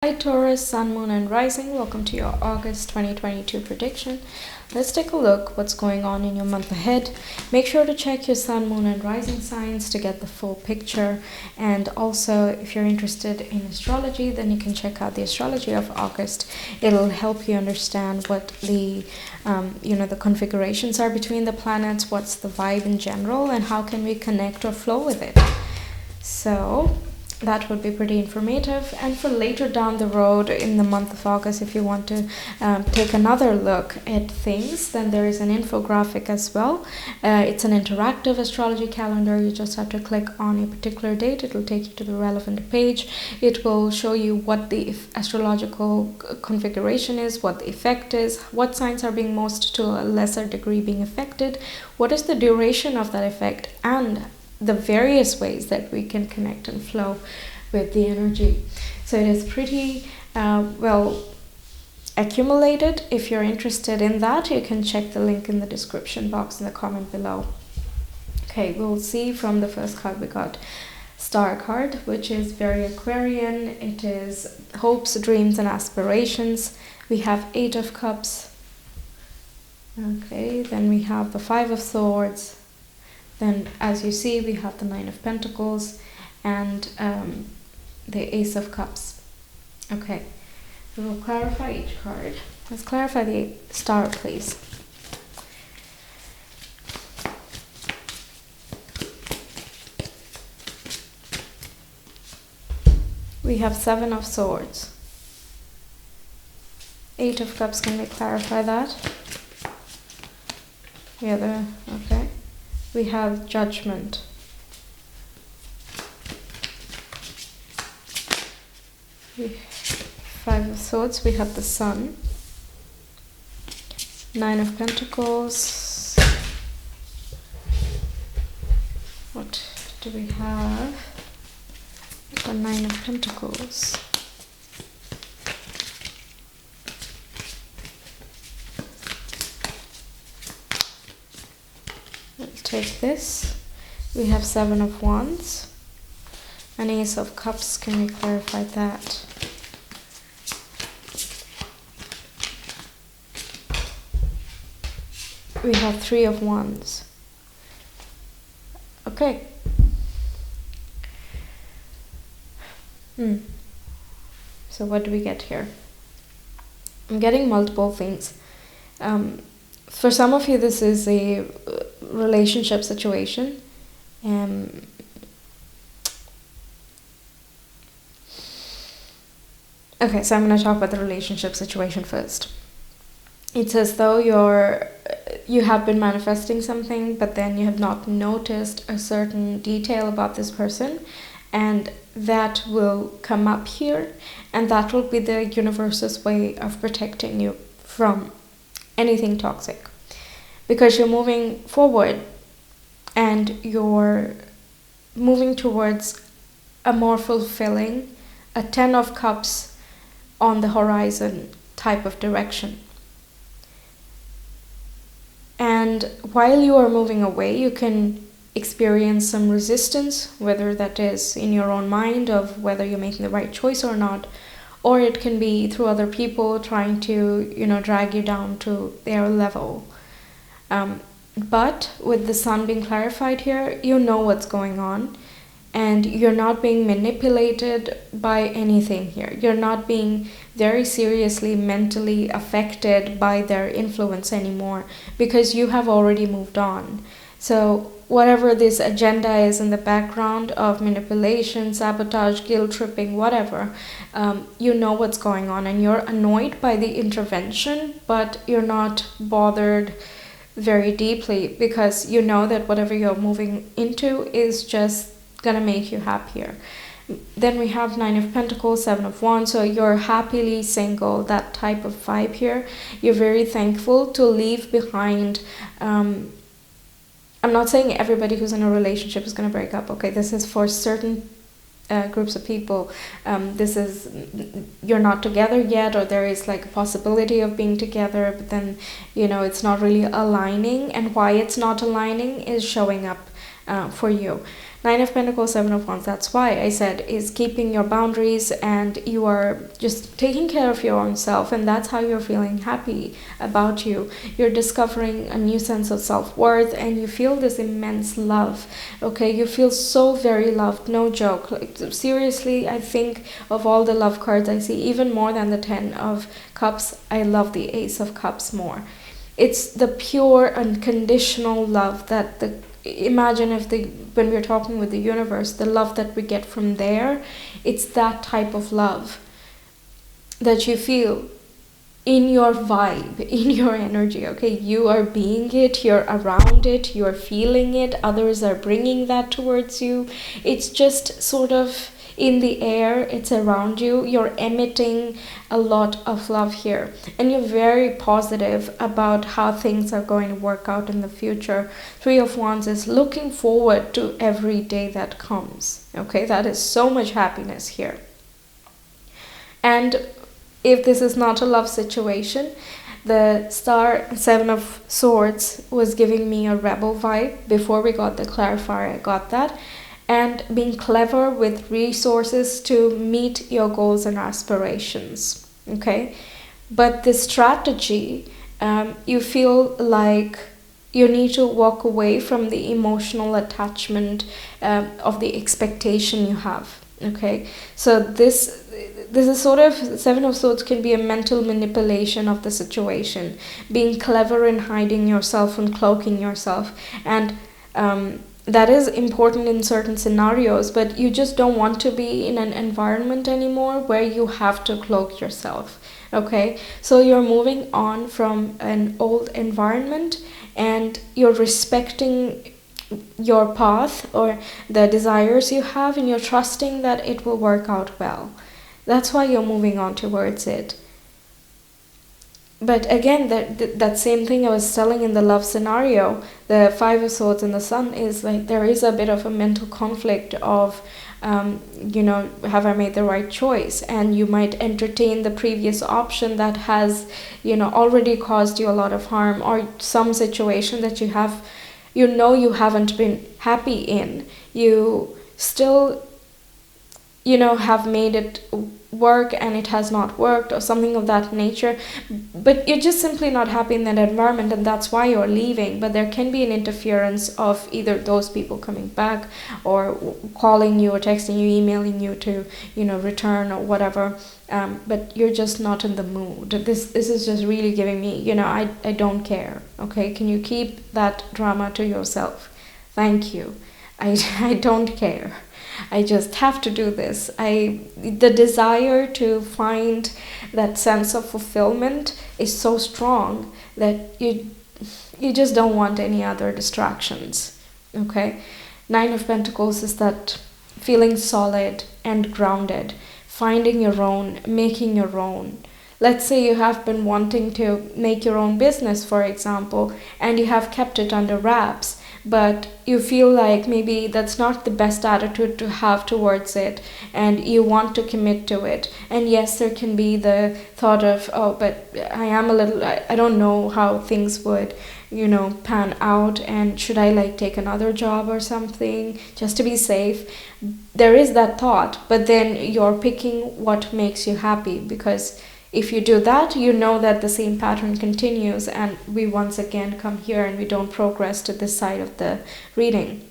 Hi Taurus, Sun, Moon and Rising. Welcome to your August 2022 prediction. Let's take a look what's going on in your month ahead. Make sure to check your Sun, Moon and Rising signs to get the full picture. And also, if you're interested in astrology, then you can check out the astrology of August. It'll help you understand what the the configurations are between the planets, what's the vibe in general, and how can we connect or flow with it. So that would be pretty informative. And for later down the road in the month of August, if you want to take another look at things, then there is an infographic as well. It's an interactive astrology calendar. You just have to click on a particular date. It will take you to the relevant page. It will show you what the astrological configuration is, what the effect is, what signs are being most to a lesser degree being affected, what is the duration of that effect, and the various ways that we can connect and flow with the energy. So it is pretty well accumulated. If you're interested in that, you can check the link in the description box in the comment below. Okay, we'll see from the first card we got Star card, which is very Aquarian. It is hopes, dreams and aspirations. We have 8 of Cups. Okay, then we have the 5 of Swords. Then, as you see, we have the 9 of Pentacles and the Ace of Cups. Okay, we will clarify each card. Let's clarify the Star, please. We have 7 of Swords. 8 of Cups, can we clarify that? Yeah, okay. We have Judgment. We 5 of Swords, we have the Sun. 9 of Pentacles. What do we have? The 9 of Pentacles. Take this. We have 7 of Wands. An Ace of Cups, can we clarify that? We have 3 of Wands. Okay. So what do we get here? I'm getting multiple things. For some of you, this is a relationship situation. Okay, so I'm going to talk about the relationship situation first. It's as though you have been manifesting something, but then you have not noticed a certain detail about this person, and that will come up here, and that will be the universe's way of protecting you from anything toxic, because you're moving forward and you're moving towards a more fulfilling, a 10 of Cups on the horizon type of direction. And while you are moving away, you can experience some resistance, whether that is in your own mind of whether you're making the right choice or not, or it can be through other people trying to, drag you down to their level. But with the Sun being clarified here, you know what's going on, and you're not being manipulated by anything here. You're not being very seriously mentally affected by their influence anymore, because you have already moved on. So whatever this agenda is in the background of manipulation, sabotage, guilt tripping, whatever, you know what's going on, and you're annoyed by the intervention, but you're not bothered very deeply, because you know that whatever you're moving into is just gonna make you happier. Then we have 9 of Pentacles, 7 of Wands, so you're happily single, that type of vibe here. You're very thankful to leave behind. I'm not saying everybody who's in a relationship is going to break up, okay? This is for certain groups of people. This is, you're not together yet, or there is like a possibility of being together, but then, it's not really aligning, and why it's not aligning is showing up for you. Nine of Pentacles, Seven of Wands. That's why I said is keeping your boundaries, and you are just taking care of your own self, and that's how you're feeling happy about you. You're discovering a new sense of self-worth, and you feel this immense love. Okay, you feel so very loved, no joke. Like, seriously, I think of all the love cards I see, even more than the 10 of Cups, I love the Ace of Cups more. It's the pure unconditional love that imagine if when we're talking with the universe, the love that we get from there, it's that type of love that you feel in your vibe, in your energy. Okay, you are being it, you're around it, you're feeling it, others are bringing that towards you. It's just sort of in the air, it's around you, you're emitting a lot of love here, and you're very positive about how things are going to work out in the future. Three of Wands is looking forward to every day that comes. Okay, that is so much happiness here. And if this is not a love situation, the star Seven of Swords was giving me a rebel vibe. Before we got the clarifier, I got that. And being clever with resources to meet your goals and aspirations. Okay, but this strategy, you feel like you need to walk away from the emotional attachment of the expectation you have. Okay, so this is sort of, Seven of Swords can be a mental manipulation of the situation, being clever in hiding yourself and cloaking yourself, and that is important in certain scenarios, but you just don't want to be in an environment anymore where you have to cloak yourself. Okay, so you're moving on from an old environment, and you're respecting your path or the desires you have, and you're trusting that it will work out well. That's why you're moving on towards it. But again, that same thing I was telling in the love scenario, the Five of Swords and the Sun, is like there is a bit of a mental conflict of, have I made the right choice? And you might entertain the previous option that has, already caused you a lot of harm, or some situation that you haven't been happy in. You still, have made it work and it has not worked, or something of that nature, but you're just simply not happy in that environment, and that's why you're leaving. But there can be an interference of either those people coming back, or calling you or texting you, emailing you to return or whatever, but you're just not in the mood. This is just really giving me, I don't care. Okay, can you keep that drama to yourself? Thank you. I don't care. I just have to do this. The desire to find that sense of fulfillment is so strong that you just don't want any other distractions. Okay, Nine of Pentacles is that feeling solid and grounded, finding your own, making your own. Let's say you have been wanting to make your own business, for example, and you have kept it under wraps, but you feel like maybe that's not the best attitude to have towards it, and you want to commit to it. And yes, there can be the thought of, but I don't know how things would pan out, and should I take another job or something just to be safe? There is that thought, but then you're picking what makes you happy, because if you do that, that the same pattern continues, and we once again come here and we don't progress to this side of the reading.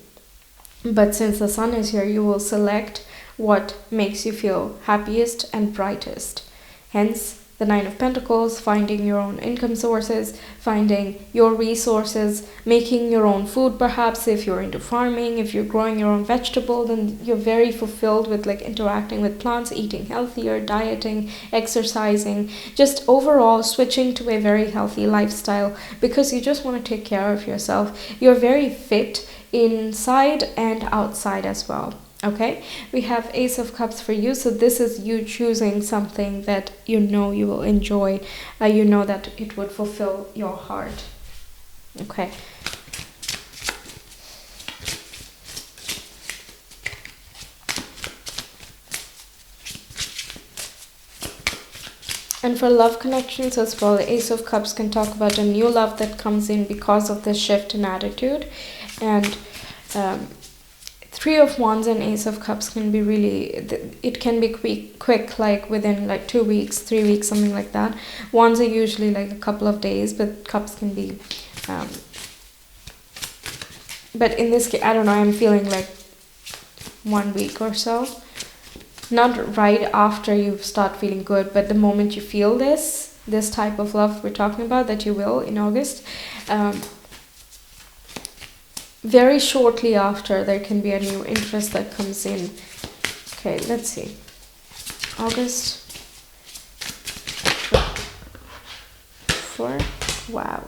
But since the Sun is here, you will select what makes you feel happiest and brightest. Hence, the Nine of Pentacles, finding your own income sources, finding your resources, making your own food perhaps. If you're into farming, if you're growing your own vegetable, then you're very fulfilled with interacting with plants, eating healthier, dieting, exercising, just overall switching to a very healthy lifestyle, because you just want to take care of yourself. You're very fit inside and outside as well. Okay, we have Ace of Cups for you. So this is you choosing something that you will enjoy. That it would fulfill your heart. Okay. And for love connections as well, the Ace of Cups can talk about a new love that comes in because of the shift in attitude. And Three of Wands and Ace of Cups can be really, it can be quick, like within like 2 weeks, 3 weeks, something like that. Wands are usually like a couple of days, but Cups can be, but in this case, I don't know, I'm feeling like 1 week or so. Not right after you start feeling good, but the moment you feel this type of love we're talking about, that you will in August, very shortly after there can be a new interest that comes in. Okay, let's see. August 4. Wow.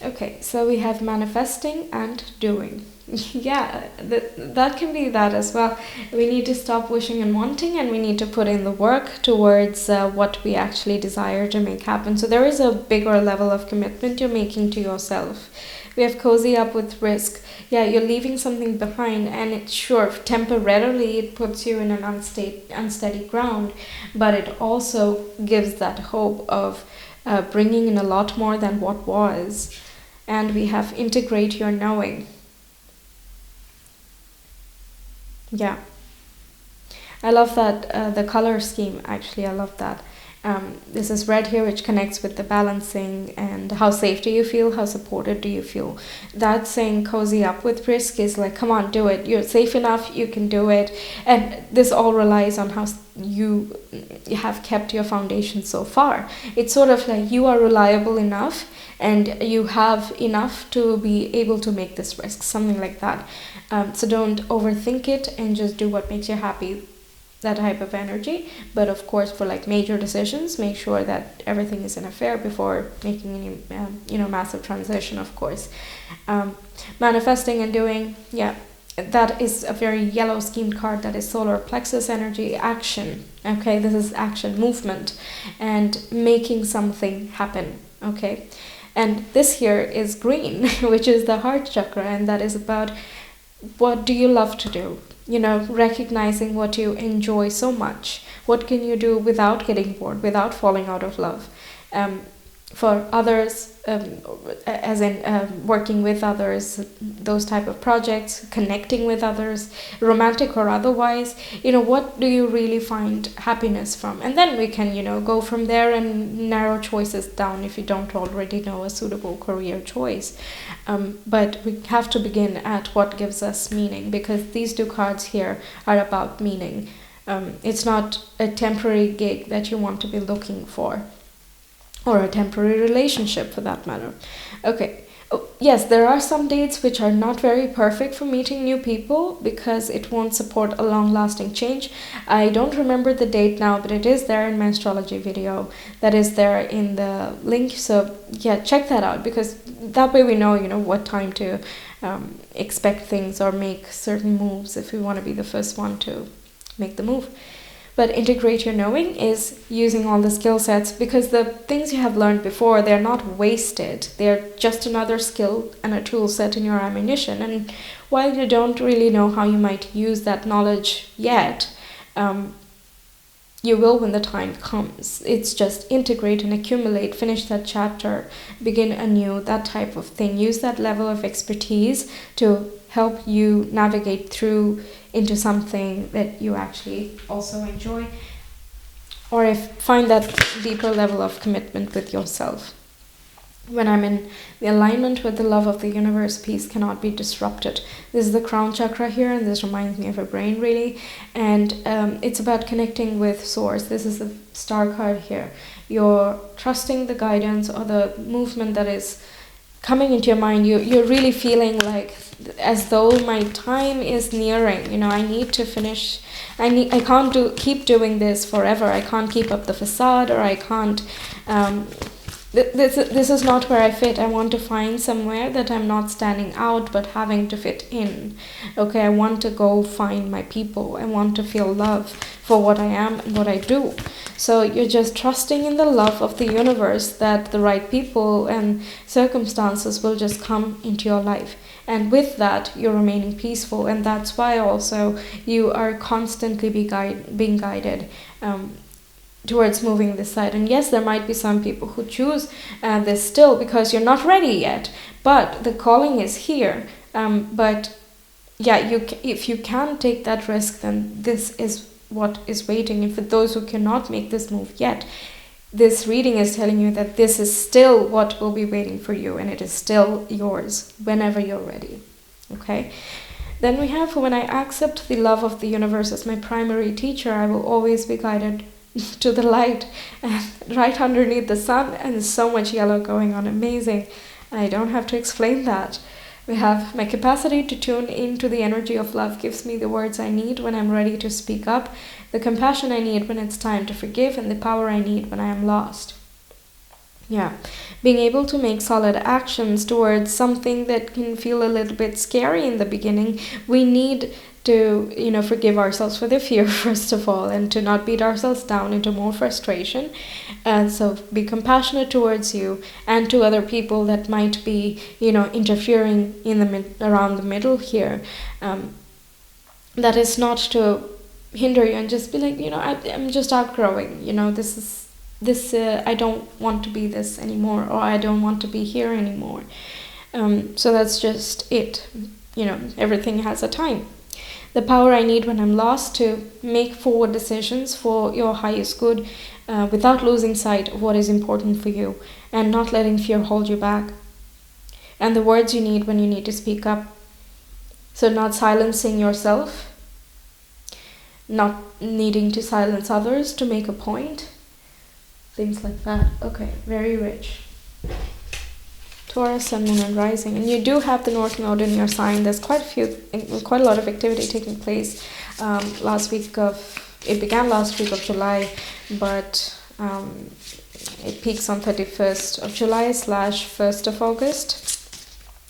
Okay, so we have manifesting and doing. Yeah, that can be that as well. We need to stop wishing and wanting, and we need to put in the work towards what we actually desire to make happen. So there is a bigger level of commitment you're making to yourself. We have cozy up with risk. Yeah, you're leaving something behind, and it's sure temporarily it puts you in an unsteady ground, but it also gives that hope of bringing in a lot more than what was. And we have integrate your knowing. Yeah, I love that, the color scheme, actually, I love that. This is red here, which connects with the balancing and how safe do you feel, how supported do you feel. That saying cozy up with risk is like, come on, do it. You're safe enough, you can do it. And this all relies on how you have kept your foundation so far. It's sort of like you are reliable enough and you have enough to be able to make this risk, something like that. So don't overthink it and just do what makes you happy, that type of energy. But of course, for like major decisions, make sure that everything is in a fair before making any massive transition, of course. Manifesting and doing, yeah, that is a very yellow schemed card. That is solar plexus energy, action. Okay, this is action, movement, and making something happen. Okay, and this here is green, which is the heart chakra, and that is about what do you love to do. Recognizing what you enjoy so much. What can you do without getting bored, without falling out of love? For others, as in working with others, those type of projects, connecting with others, romantic or otherwise, what do you really find happiness from? And then we can, go from there and narrow choices down if you don't already know a suitable career choice. But we have to begin at what gives us meaning, because these two cards here are about meaning. It's not a temporary gig that you want to be looking for, or a temporary relationship for that matter. Okay. Oh, yes, there are some dates which are not very perfect for meeting new people because it won't support a long-lasting change. I don't remember the date now, but it is there in my astrology video. That is there in the link. So yeah, check that out, because that way we know, what time to expect things or make certain moves if we want to be the first one to make the move. But integrate your knowing is using all the skill sets, because the things you have learned before, they're not wasted. They're just another skill and a tool set in your ammunition. And while you don't really know how you might use that knowledge yet, you will when the time comes. It's just integrate and accumulate, finish that chapter, begin anew, that type of thing. Use that level of expertise to help you navigate through into something that you actually also enjoy, or find that deeper level of commitment with yourself. When I'm in the alignment with the love of the universe, peace cannot be disrupted. This is the crown chakra here, and this reminds me of a brain, really. And it's about connecting with source. This is the star card here. You're trusting the guidance or the movement that is coming into your mind. You're really feeling like as though my time is nearing. I need to finish. I can't keep doing this forever. I can't keep up the facade, or I can't. This is not where I fit. I want to find somewhere that I'm not standing out but having to fit in. Okay, I want to go find my people. I want to feel love for what I am and what I do. So you're just trusting in the love of the universe that the right people and circumstances will just come into your life. And with that, you're remaining peaceful. And that's why also you are constantly being guided. towards moving this side. And yes, there might be some people who choose this still because you're not ready yet, but the calling is here. But yeah, if you can take that risk, then this is what is waiting. And for those who cannot make this move yet, this reading is telling you that this is still what will be waiting for you, and it is still yours whenever you're ready. Okay? Then we have, when I accept the love of the universe as my primary teacher, I will always be guided to the light. And right underneath the sun, and there's so much yellow going on. Amazing. I don't have to explain that. We have, my capacity to tune into the energy of love gives me the words I need when I'm ready to speak up, the compassion I need when it's time to forgive, and the power I need when I am lost. Yeah, being able to make solid actions towards something that can feel a little bit scary in the beginning, we need to, forgive ourselves for the fear, first of all, and to not beat ourselves down into more frustration. And so be compassionate towards you and to other people that might be, interfering in around the middle here. That is not to hinder you, and just be like, I'm just outgrowing, this I don't want to be this anymore, or I don't want to be here anymore. So that's just it. Everything has a time. The power I need when I'm lost to make forward decisions for your highest good, without losing sight of what is important for you and not letting fear hold you back. And the words you need when you need to speak up. So not silencing yourself, not needing to silence others to make a point. Things like that. Okay, very rich. Taurus, Sun, Moon, and Rising. And you do have the North Node in your sign. There's quite a lot of activity taking place. It began last week of July, but it peaks on 31st of July / 1st of August.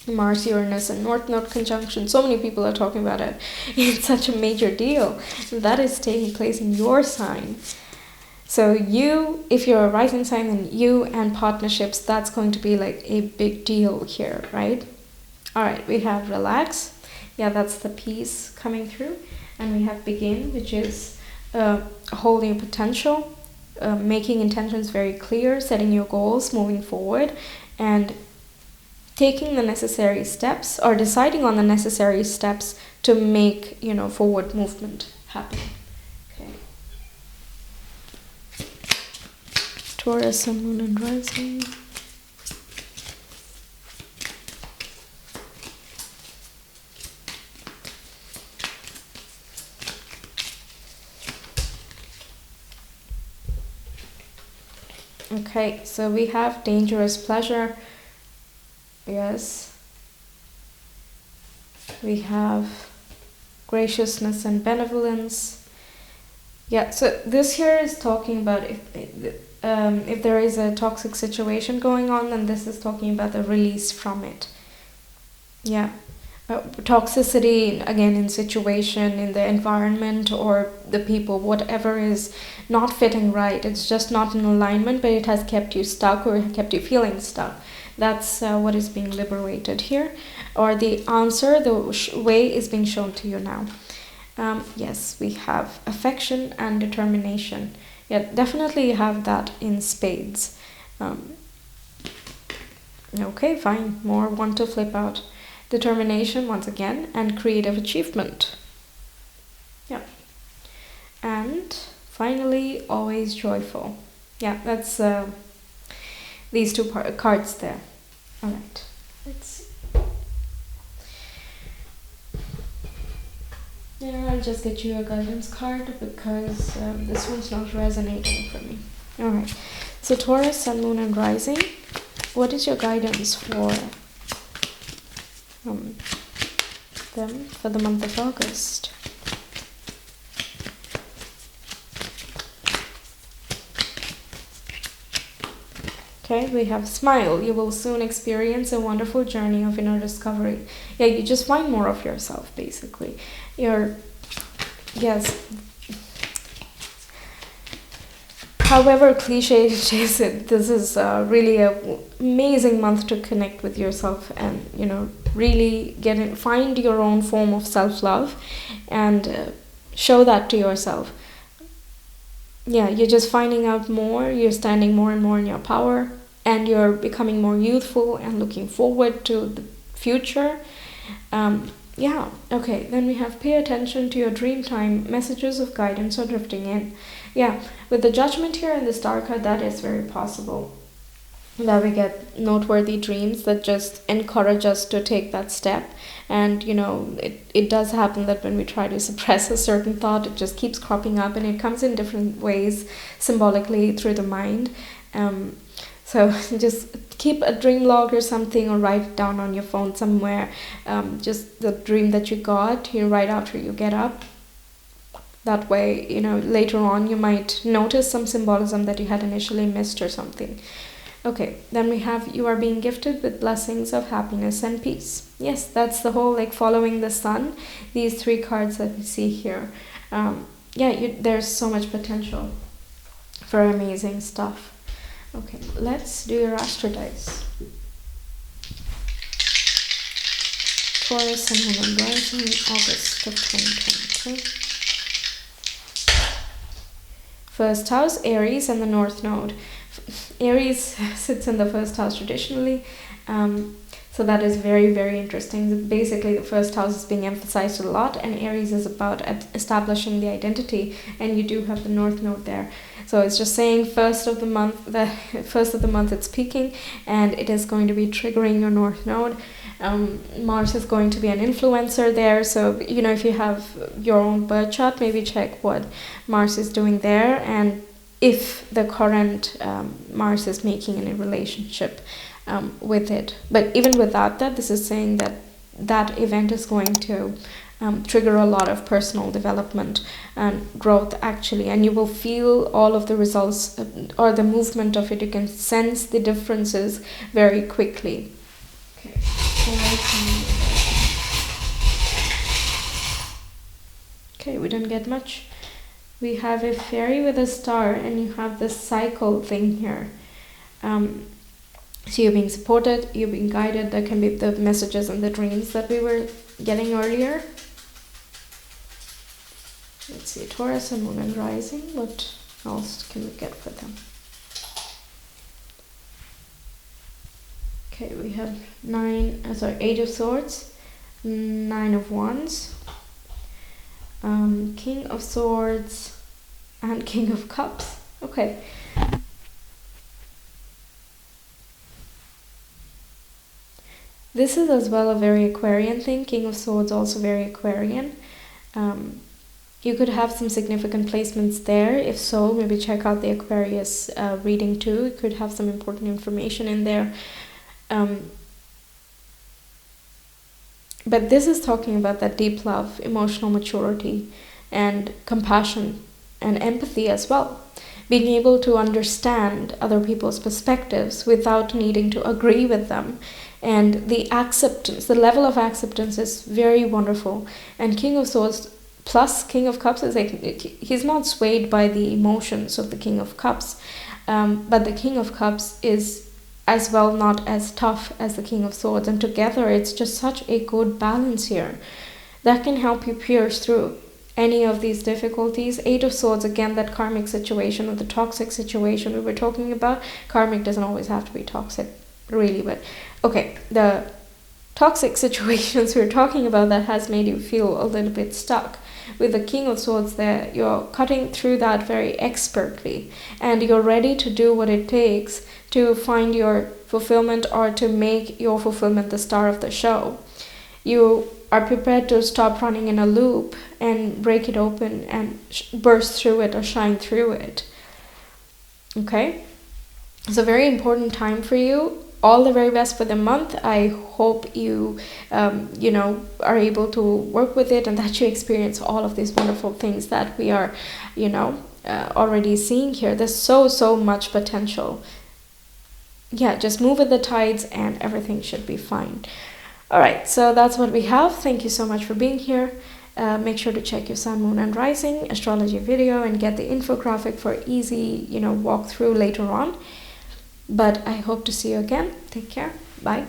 Mars, Uranus, and North Node conjunction. So many people are talking about it. It's such a major deal. That is taking place in your sign. So you, if you're a rising sign, then you and partnerships, that's going to be like a big deal here, right? All right, we have relax. Yeah, that's the peace coming through. And we have begin, which is holding potential, making intentions very clear, setting your goals, moving forward, and taking the necessary steps, or deciding on the necessary steps to make, forward movement happen. Taurus, Sun, Moon, and Rising. Okay, so we have dangerous pleasure. Yes. We have graciousness and benevolence. Yeah, so this here is talking about if there is a toxic situation going on, then this is talking about the release from it. Yeah. Toxicity, again, in situation, in the environment, or the people, whatever is not fitting right. It's just not in alignment, but it has kept you stuck or kept you feeling stuck. That's what is being liberated here. Or the answer, the way is being shown to you now. Yes, we have affection and determination. Yeah, definitely you have that in spades. Okay, fine. More one to flip out. Determination once again, and creative achievement. Yeah. And finally, always joyful. Yeah, that's these two cards there. All right. Let's see. Yeah, I'll just get you a guidance card because this one's not resonating for me. Alright, so Taurus, Sun, Moon, and Rising. What is your guidance for them for the month of August? Okay, we have smile. You will soon experience a wonderful journey of inner discovery. Yeah, you just find more of yourself, basically. Yes. However cliche it is, this is really an amazing month to connect with yourself and, really find your own form of self-love and show that to yourself. yeah, you're just finding out more, you're standing more and more in your power, and you're becoming more youthful and looking forward to the future. Yeah, okay, then we have pay attention to your dream time, messages of guidance are drifting in. Yeah, with the judgment here and the star card, that is very possible that we get noteworthy dreams that just encourage us to take that step. And it does happen that when we try to suppress a certain thought, it just keeps cropping up, and it comes in different ways symbolically through the mind. So just keep a dream log or something, or write it down on your phone somewhere, just the dream that you got right after you get up. That way, later on you might notice some symbolism that you had initially missed or something. Okay, then we have you are being gifted with blessings of happiness and peace. Yes, that's the whole following the sun. These 3 cards that we see here. There's so much potential for amazing stuff. Okay, let's do your astro dice. Taurus, Sun, Moon, and Rising, August of 2022. First house, Aries, and the North Node. Aries sits in the first house traditionally, so that is very, very interesting. Basically, the first house is being emphasized a lot, and Aries is about establishing the identity, and you do have the North Node there. So it's just saying first of the month it's peaking, and it is going to be triggering your North Node. Mars is going to be an influencer there, so if you have your own birth chart, maybe check what Mars is doing there, and if the current Mars is making any relationship with it. But even without that, this is saying that event is going to trigger a lot of personal development and growth, actually, and you will feel all of the results or the movement of it. You can sense the differences very quickly. Okay. Okay, we didn't get much. We have a fairy with a star, and you have this cycle thing here. So you're being supported, you're being guided. That can be the messages and the dreams that we were getting earlier. Let's see, Taurus and Moon and Rising. What else can we get for them? Okay, we have 8 of Swords, 9 of Wands, King of Swords, and King of Cups. Okay. This is as well a very Aquarian thing. King of Swords also very Aquarian. You could have some significant placements there. If so, maybe check out the Aquarius reading too. It could have some important information in there. But this is talking about that deep love, emotional maturity, and compassion and empathy as well. Being able to understand other people's perspectives without needing to agree with them. And the acceptance, the level of acceptance is very wonderful. And King of Swords plus King of Cups is he's not swayed by the emotions of the King of Cups. But the King of Cups is as well not as tough as the King of Swords. And together it's just such a good balance here that can help you pierce through any of these difficulties. 8 of Swords, again, that karmic situation or the toxic situation we were talking about. Karmic doesn't always have to be toxic, really, but okay, the toxic situations we're talking about that has made you feel a little bit stuck. With the King of Swords there, you're cutting through that very expertly, and you're ready to do what it takes to find your fulfillment or to make your fulfillment the star of the show. You are prepared to stop running in a loop and break it open and burst through it or shine through it. Okay? It's a very important time for you. All the very best for the month. I hope you, are able to work with it and that you experience all of these wonderful things that we are, already seeing here. There's so much potential. Yeah, just move with the tides and everything should be fine. All right, so that's what we have. Thank you so much for being here. Make sure to check your Sun, Moon, and Rising astrology video and get the infographic for easy, walkthrough later on. But I hope to see you again. Take care. Bye.